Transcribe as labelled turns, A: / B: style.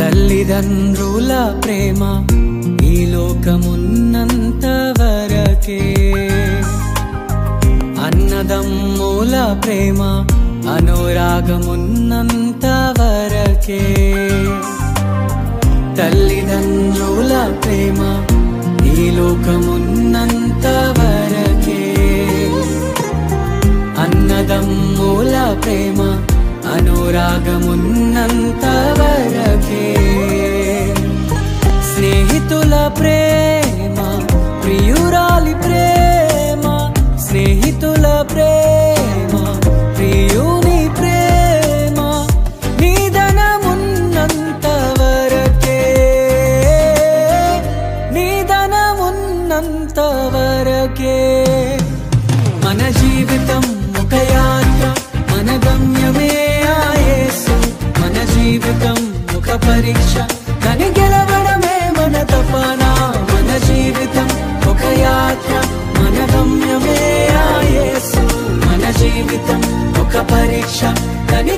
A: తల్లిదండ్రుల ప్రేమ ఈ లోకమున్నంత వరకే, అన్నదమ్ముల ప్రేమ అనురాగమున్నంత వరకే. తల్లిదండ్రుల ప్రేమ ఈ లోకమున్నంత వరకే, అన్నదమ్ముల ప్రేమ అనురాగమున్నంత వరకే. స్నేహితుల ప్రేమ ప్రియురాలి ప్రేమ, స్నేహితుల ప్రేమ ప్రియుని ప్రేమ నిధనమున్నంత వరకే, నిధనమున్నంత వరకే. మన జీవితం ఒక యాత్ర, మన గమ్యమే ఆ యేసు. మన జీవితం ఒక పరీక్ష, దాని గెలవడమే మన తపన. మన జీవితం ఒక యాత్ర, మన గమ్యమే ఆ యేసు. మన జీవితం ఒక పరీక్ష, దాని